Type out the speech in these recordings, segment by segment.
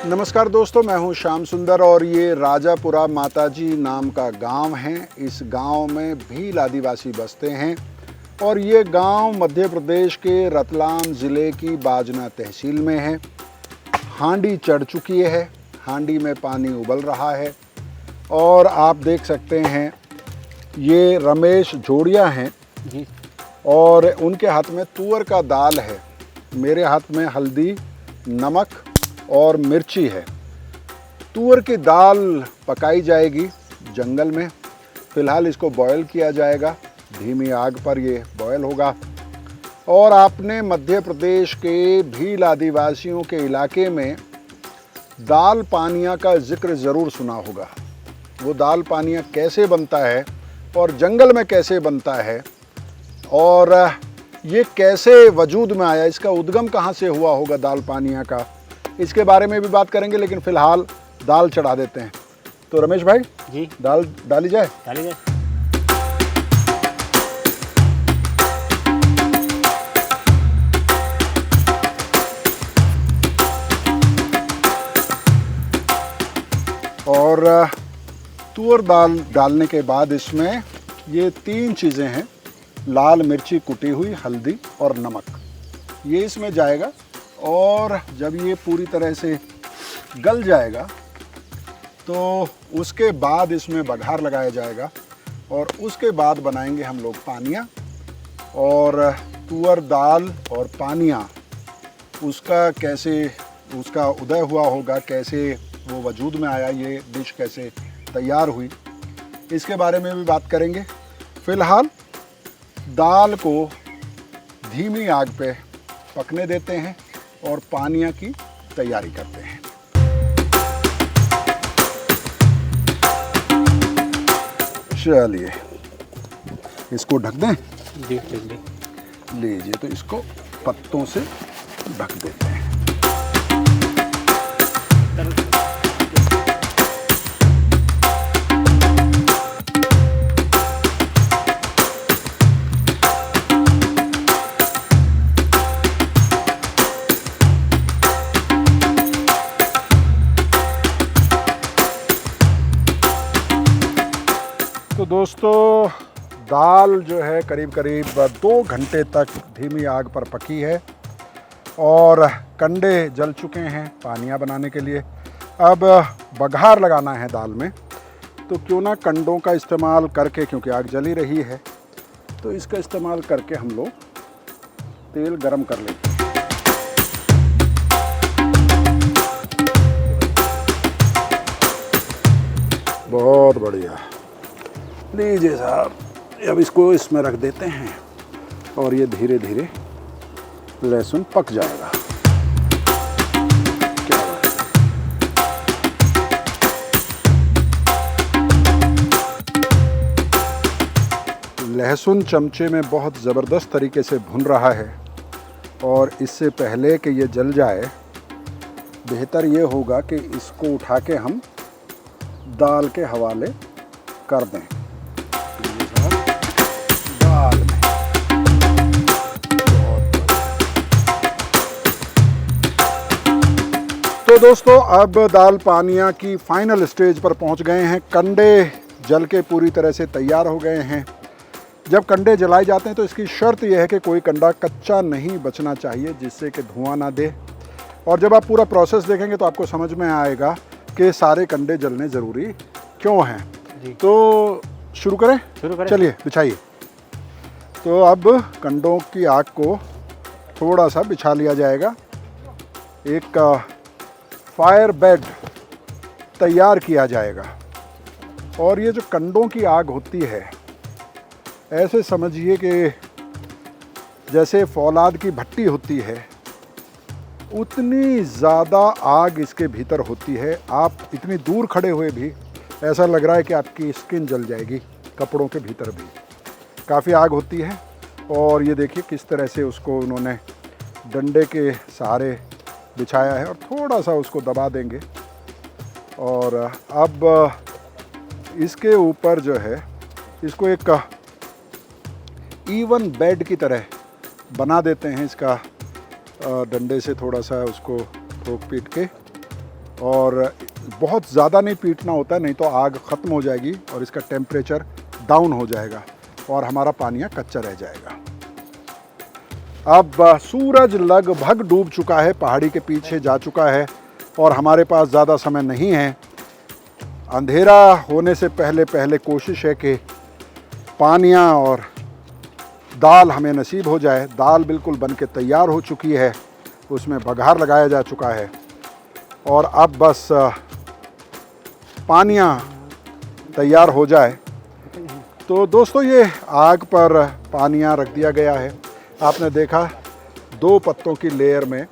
नमस्कार दोस्तों, मैं हूं श्याम सुंदर और ये राजापुरा माताजी नाम का गांव है। इस गांव में भील आदिवासी बसते हैं और ये गांव मध्य प्रदेश के रतलाम ज़िले की बाजना तहसील में है। हांडी चढ़ चुकी है, हांडी में पानी उबल रहा है और आप देख सकते हैं ये रमेश जोड़िया हैं जी। और उनके हाथ में तुअर का दाल है, मेरे हाथ में हल्दी, नमक और मिर्ची है। तुअर की दाल पकाई जाएगी जंगल में। फ़िलहाल इसको बॉयल किया जाएगा, धीमी आग पर ये बॉयल होगा। और आपने मध्य प्रदेश के भील आदिवासियों के इलाके में दाल पानिया का जिक्र ज़रूर सुना होगा। वो दाल पानिया कैसे बनता है और जंगल में कैसे बनता है और ये कैसे वजूद में आया, इसका उद्गम कहाँ से हुआ होगा दाल पानिया का, इसके बारे में भी बात करेंगे। लेकिन फ़िलहाल दाल चढ़ा देते हैं। तो रमेश भाई जी, दाल डाली जाए। डाली जाए। और तुअर दाल डालने के बाद इसमें ये 3 चीज़ें हैं, लाल मिर्ची कुटी हुई, हल्दी और नमक, ये इसमें जाएगा। और जब ये पूरी तरह से गल जाएगा तो उसके बाद इसमें बघार लगाया जाएगा और उसके बाद बनाएंगे हम लोग पानिया। और तुअर दाल और पानिया उसका कैसे उसका उदय हुआ होगा, कैसे वो वजूद में आया, ये डिश कैसे तैयार हुई, इसके बारे में भी बात करेंगे। फ़िलहाल दाल को धीमी आग पे पकने देते हैं और पानिया की तैयारी करते हैं। चलिए इसको ढक दें। जी, लीजिए, तो इसको पत्तों से ढक देते हैं। तो दोस्तों दाल जो है करीब करीब 2 घंटे तक धीमी आग पर पकी है और कंडे जल चुके हैं पानिया बनाने के लिए। अब बघार लगाना है दाल में, तो क्यों ना कंडों का इस्तेमाल करके, क्योंकि आग जली रही है तो इसका इस्तेमाल करके हम लोग तेल गरम कर लेते हैं। बहुत बढ़िया। लीजिए साहब, अब इसको इसमें रख देते हैं और ये धीरे धीरे लहसुन पक जाएगा। क्या बात है। लहसुन चमचे में बहुत ज़बरदस्त तरीके से भुन रहा है और इससे पहले कि ये जल जाए बेहतर ये होगा कि इसको उठा के हम दाल के हवाले कर दें। दाल में तो दोस्तों अब दाल पानिया की फाइनल स्टेज पर पहुंच गए हैं। कंडे जल के पूरी तरह से तैयार हो गए हैं। जब कंडे जलाए जाते हैं तो इसकी शर्त यह है कि कोई कंडा कच्चा नहीं बचना चाहिए, जिससे कि धुआं ना दे। और जब आप पूरा प्रोसेस देखेंगे तो आपको समझ में आएगा कि सारे कंडे जलने ज़रूरी क्यों हैं। तो शुरू करें? चलिए बिछाइए। तो अब कंडों की आग को थोड़ा सा बिछा लिया जाएगा। एक फायर बेड तैयार किया जाएगा और ये जो कंडों की आग होती है, ऐसे समझिए कि जैसे फौलाद की भट्टी होती है, उतनी ज़्यादा आग इसके भीतर होती है। आप इतनी दूर खड़े हुए भी ऐसा लग रहा है कि आपकी स्किन जल जाएगी, कपड़ों के भीतर भी काफ़ी आग होती है। और ये देखिए किस तरह से उसको उन्होंने डंडे के सहारे बिछाया है और थोड़ा सा उसको दबा देंगे। और अब इसके ऊपर जो है इसको एक इवन बेड की तरह बना देते हैं। इसका डंडे से थोड़ा सा उसको ठोक पीट के और बहुत ज़्यादा नहीं पीटना होता है, नहीं तो आग ख़त्म हो जाएगी और इसका टेम्परेचर डाउन हो जाएगा और हमारा पानिया कच्चा रह जाएगा। अब सूरज लगभग डूब चुका है, पहाड़ी के पीछे जा चुका है और हमारे पास ज़्यादा समय नहीं है। अंधेरा होने से पहले पहले कोशिश है कि पानिया और दाल हमें नसीब हो जाए। दाल बिल्कुल बन के तैयार हो चुकी है, उसमें बघार लगाया जा चुका है और अब बस पानिया तैयार हो जाए। तो दोस्तों, ये आग पर पानिया रख दिया गया है। आपने देखा 2 पत्तों की लेयर में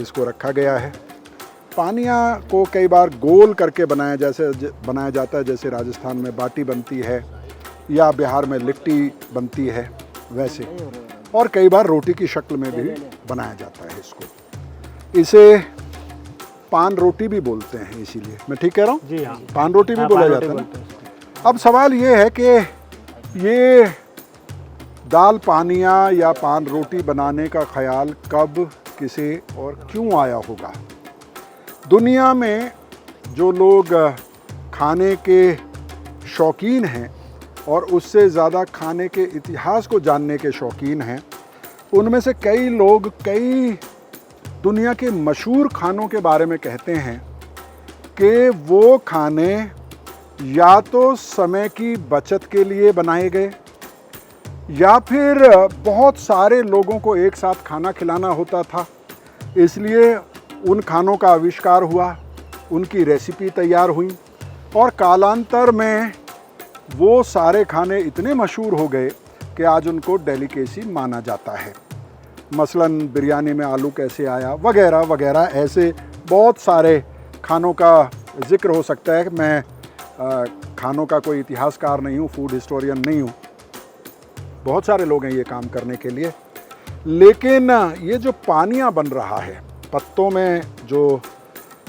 इसको रखा गया है। पानिया को कई बार गोल करके बनाया जाता है, जैसे राजस्थान में बाटी बनती है या बिहार में लिट्टी बनती है वैसे, और कई बार रोटी की शक्ल में भी बनाया जाता है इसको। इसे पान रोटी भी बोलते हैं, इसीलिए मैं ठीक कह रहा हूँ? जी हाँ, पान रोटी भी बोला जाता है ना। अब सवाल ये है कि ये दाल पानिया या पान रोटी बनाने का ख्याल कब, किसे और क्यों आया होगा? दुनिया में जो लोग खाने के शौकीन हैं और उससे ज़्यादा खाने के इतिहास को जानने के शौकीन हैं, उनमें से कई लोग कई दुनिया के मशहूर खानों के बारे में कहते हैं कि वो खाने या तो समय की बचत के लिए बनाए गए या फिर बहुत सारे लोगों को एक साथ खाना खिलाना होता था, इसलिए उन खानों का आविष्कार हुआ, उनकी रेसिपी तैयार हुई और कालांतर में वो सारे खाने इतने मशहूर हो गए कि आज उनको डेलिकेसी माना जाता है। मसलन बिरयानी में आलू कैसे आया, वगैरह वगैरह, ऐसे बहुत सारे खानों का जिक्र हो सकता है। मैं खानों का कोई इतिहासकार नहीं हूँ, फूड हिस्टोरियन नहीं हूँ, बहुत सारे लोग हैं ये काम करने के लिए। लेकिन ये जो पानिया बन रहा है, पत्तों में जो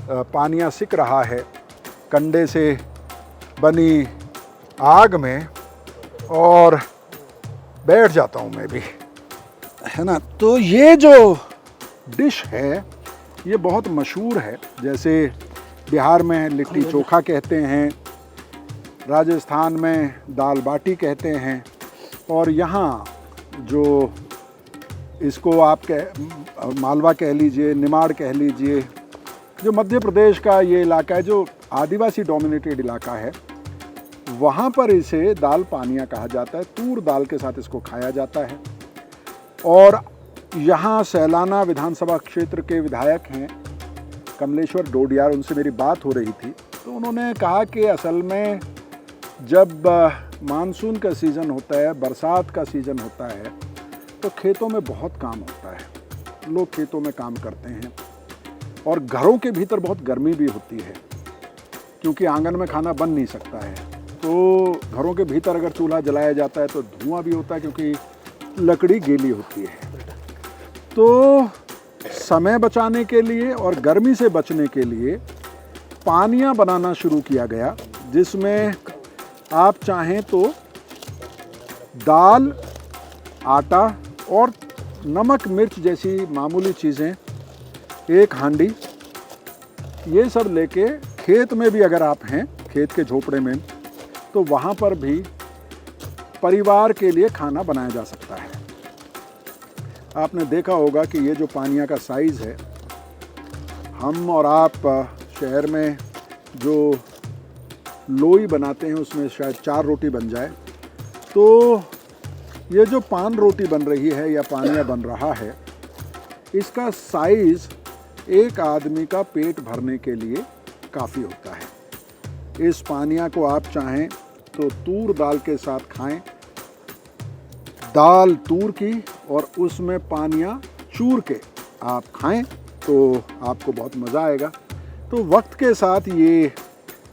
पानिया सिक रहा है कंडे से बनी आग में, और बैठ जाता हूँ मैं भी, है ना। तो ये जो डिश है ये बहुत मशहूर है। जैसे बिहार में लिट्टी चोखा कहते हैं, राजस्थान में दाल बाटी कहते हैं, और यहाँ जो इसको आप मालवा कह लीजिए, निमाड़ कह लीजिए, जो मध्य प्रदेश का ये इलाका है जो आदिवासी डोमिनेटेड इलाका है, वहाँ पर इसे दाल पानिया कहा जाता है। तूर दाल के साथ इसको खाया जाता है। और यहाँ सैलाना विधानसभा क्षेत्र के विधायक हैं कमलेश्वर डोडियार, उनसे मेरी बात हो रही थी, तो उन्होंने कहा कि असल में जब मानसून का सीज़न होता है, बरसात का सीज़न होता है, तो खेतों में बहुत काम होता है, लोग खेतों में काम करते हैं और घरों के भीतर बहुत गर्मी भी होती है क्योंकि आंगन में खाना बन नहीं सकता है। तो घरों के भीतर अगर चूल्हा जलाया जाता है तो धुआं भी होता है क्योंकि लकड़ी गीली होती है। तो समय बचाने के लिए और गर्मी से बचने के लिए पानिया बनाना शुरू किया गया, जिसमें आप चाहें तो दाल, आटा और नमक मिर्च जैसी मामूली चीज़ें, एक हांडी, ये सब लेके खेत में भी अगर आप हैं, खेत के झोपड़े में, तो वहाँ पर भी परिवार के लिए खाना बनाया जा सकता है। आपने देखा होगा कि ये जो पानिया का साइज़ है, हम और आप शहर में जो लोई बनाते हैं उसमें शायद 4 रोटी बन जाए, तो ये जो पान रोटी बन रही है या पानिया बन रहा है, इसका साइज़ एक आदमी का पेट भरने के लिए काफ़ी होता है। इस पानिया को आप चाहें तो तूर दाल के साथ खाएं, दाल तूर की और उसमें पानिया चूर के आप खाएं तो आपको बहुत मज़ा आएगा। तो वक्त के साथ ये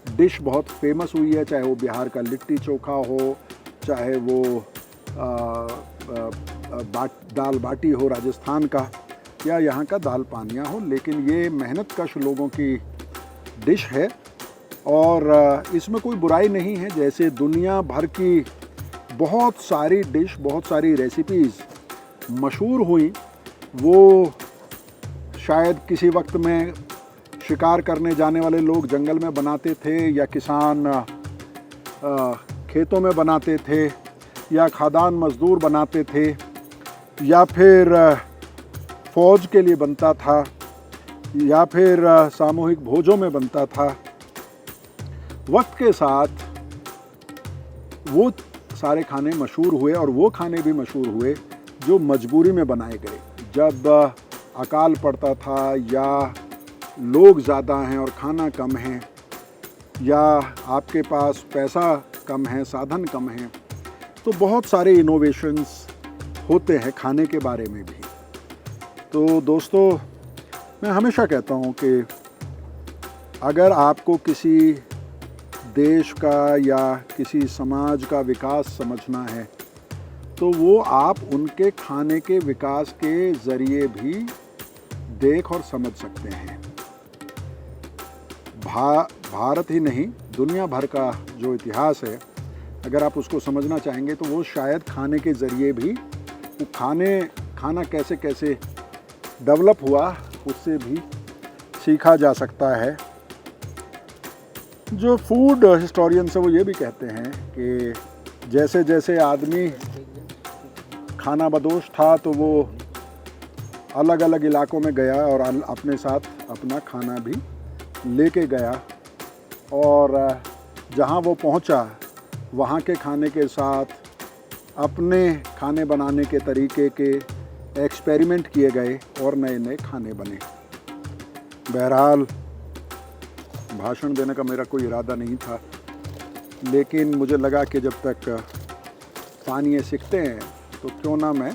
डिश बहुत फेमस हुई है, चाहे वो बिहार का लिट्टी चोखा हो, चाहे वो दाल बाटी हो राजस्थान का, या यहाँ का दाल पानिया हो। लेकिन ये मेहनतकश लोगों की डिश है और इसमें कोई बुराई नहीं है। जैसे दुनिया भर की बहुत सारी डिश, बहुत सारी रेसिपीज़ मशहूर हुई, वो शायद किसी वक्त में शिकार करने जाने वाले लोग जंगल में बनाते थे, या किसान खेतों में बनाते थे, या खादान मजदूर बनाते थे, या फिर फौज के लिए बनता था, या फिर सामूहिक भोजों में बनता था। वक्त के साथ वो सारे खाने मशहूर हुए, और वो खाने भी मशहूर हुए जो मजबूरी में बनाए गए। जब अकाल पड़ता था, या लोग ज़्यादा हैं और खाना कम है, या आपके पास पैसा कम है, साधन कम हैं, तो बहुत सारे इनोवेशंस होते हैं खाने के बारे में भी। तो दोस्तों, मैं हमेशा कहता हूँ कि अगर आपको किसी देश का या किसी समाज का विकास समझना है, तो वो आप उनके खाने के विकास के ज़रिए भी देख और समझ सकते हैं। भारत ही नहीं, दुनिया भर का जो इतिहास है, अगर आप उसको समझना चाहेंगे तो वो शायद खाने के ज़रिए भी, वो खाना कैसे कैसे डेवलप हुआ, उससे भी सीखा जा सकता है। जो फूड हिस्टोरियंस है वो ये भी कहते हैं कि जैसे जैसे आदमी खाना बदोश था, तो वो अलग अलग इलाकों में गया और अपने साथ अपना खाना भी लेके गया, और जहाँ वो पहुँचा वहाँ के खाने के साथ अपने खाने बनाने के तरीके के एक्सपेरिमेंट किए गए और नए नए खाने बने। बहरहाल, भाषण देने का मेरा कोई इरादा नहीं था, लेकिन मुझे लगा कि जब तक पानी सीखते हैं तो क्यों ना मैं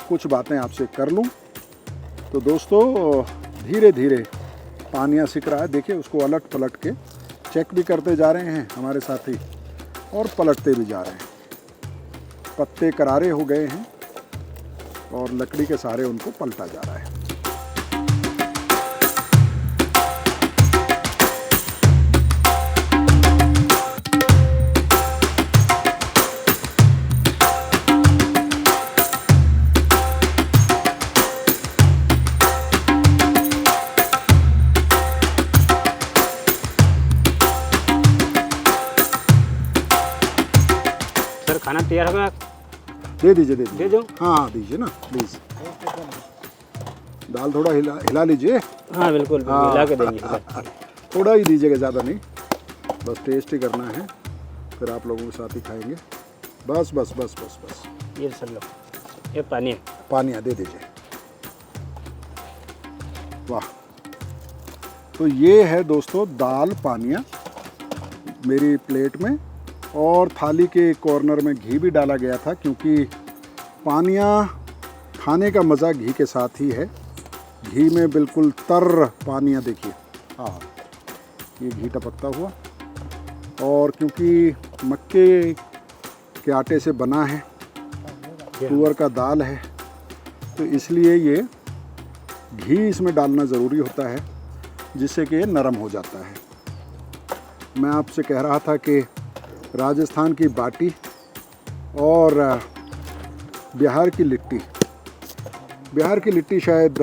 कुछ बातें आपसे कर लूं। तो दोस्तों, धीरे धीरे पानिया सीख रहा है। देखिए, उसको अलट पलट के चेक भी करते जा रहे हैं हमारे साथी, और पलटते भी जा रहे हैं। पत्ते करारे हो गए हैं और लकड़ी के सहारे उनको पलटा जा रहा है। सर, खाना तैयार होगा? दे दीजिए, दे दे दो। हाँ, दीजिए ना प्लीज़। दाल थोड़ा हिला लीजिए। हाँ बिल्कुल, हिला के देंगे सर। थोड़ा ही दीजिएगा, ज़्यादा नहीं, बस टेस्ट ही करना है, फिर आप लोगों के साथ ही खाएंगे। बस बस बस बस बस। ये सर लो, ये पानी पानिया दे दीजिए। वाह, तो ये है दोस्तों दाल पानिया मेरी प्लेट में, और थाली के कॉर्नर में घी भी डाला गया था, क्योंकि पानिया खाने का मज़ा घी के साथ ही है। घी में बिल्कुल तर पानिया, देखिए, हाँ, ये घी टपकता हुआ, और क्योंकि मक्के के आटे से बना है, तुअर का दाल है, तो इसलिए ये घी इसमें डालना ज़रूरी होता है, जिससे कि ये नरम हो जाता है। मैं आपसे कह रहा था कि राजस्थान की बाटी और बिहार की लिट्टी शायद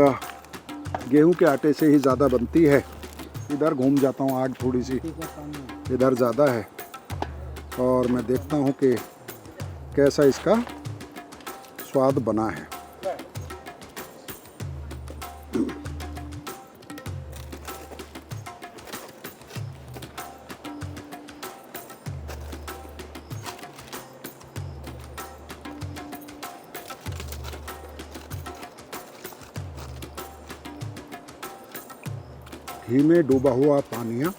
गेहूं के आटे से ही ज़्यादा बनती है। इधर घूम जाता हूँ, आग थोड़ी सी इधर ज़्यादा है, और मैं देखता हूँ कि कैसा इसका स्वाद बना है। घी में डूबा हुआ पानिया,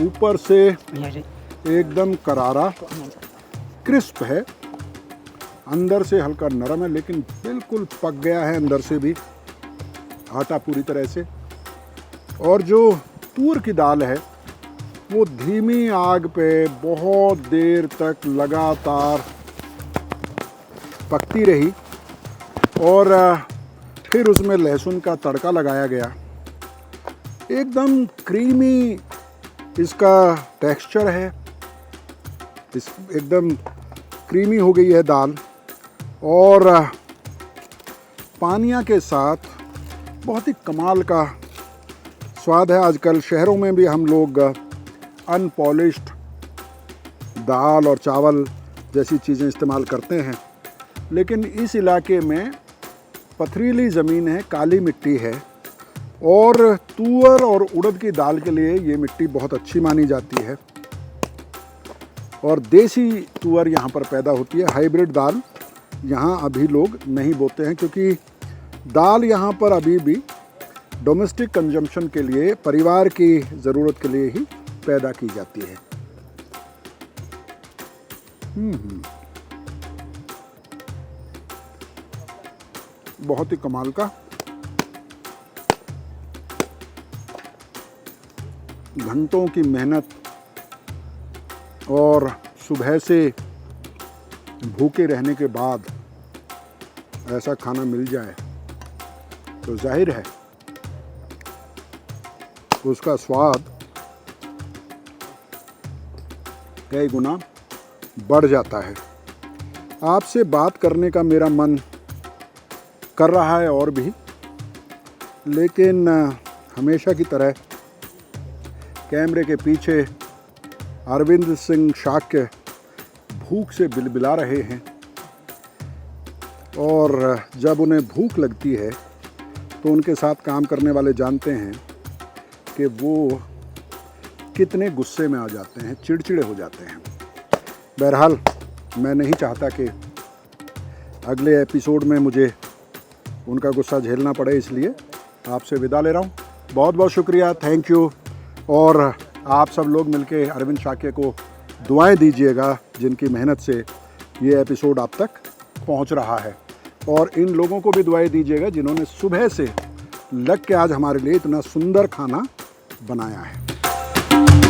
ऊपर से एकदम करारा क्रिस्प है, अंदर से हल्का नरम है, लेकिन बिल्कुल पक गया है अंदर से भी आटा पूरी तरह से। और जो तूर की दाल है वो धीमी आग पे बहुत देर तक लगातार पकती रही, और फिर उसमें लहसुन का तड़का लगाया गया। एकदम क्रीमी इसका टेक्सचर है, एकदम क्रीमी हो गई है दाल, और पानिया के साथ बहुत ही कमाल का स्वाद है। आजकल शहरों में भी हम लोग अनपॉलिश्ड दाल और चावल जैसी चीज़ें इस्तेमाल करते हैं, लेकिन इस इलाके में पथरीली ज़मीन है, काली मिट्टी है और तुअर और उड़द की दाल के लिए ये मिट्टी बहुत अच्छी मानी जाती है। और देसी तुअर यहाँ पर पैदा होती है। हाइब्रिड दाल यहाँ अभी लोग नहीं बोते हैं, क्योंकि दाल यहाँ पर अभी भी डोमेस्टिक कंजम्पशन के लिए, परिवार की ज़रूरत के लिए ही पैदा की जाती है। बहुत ही कमाल का। घंटों की मेहनत और सुबह से भूखे रहने के बाद ऐसा खाना मिल जाए तो जाहिर है उसका स्वाद कई गुना बढ़ जाता है। आपसे बात करने का मेरा मन कर रहा है और भी, लेकिन हमेशा की तरह कैमरे के पीछे अरविंद सिंह शाक्य भूख से बिलबिला रहे हैं, और जब उन्हें भूख लगती है तो उनके साथ काम करने वाले जानते हैं कि वो कितने गुस्से में आ जाते हैं, चिड़चिड़े हो जाते हैं। बहरहाल मैं नहीं चाहता कि अगले एपिसोड में मुझे उनका गुस्सा झेलना पड़े, इसलिए आपसे विदा ले रहा हूँ। बहुत बहुत शुक्रिया, थैंक यू। और आप सब लोग मिलके अरविंद शाक्य को दुआएं दीजिएगा, जिनकी मेहनत से ये एपिसोड आप तक पहुंच रहा है। और इन लोगों को भी दुआएं दीजिएगा जिन्होंने सुबह से लग के आज हमारे लिए इतना सुंदर खाना बनाया है।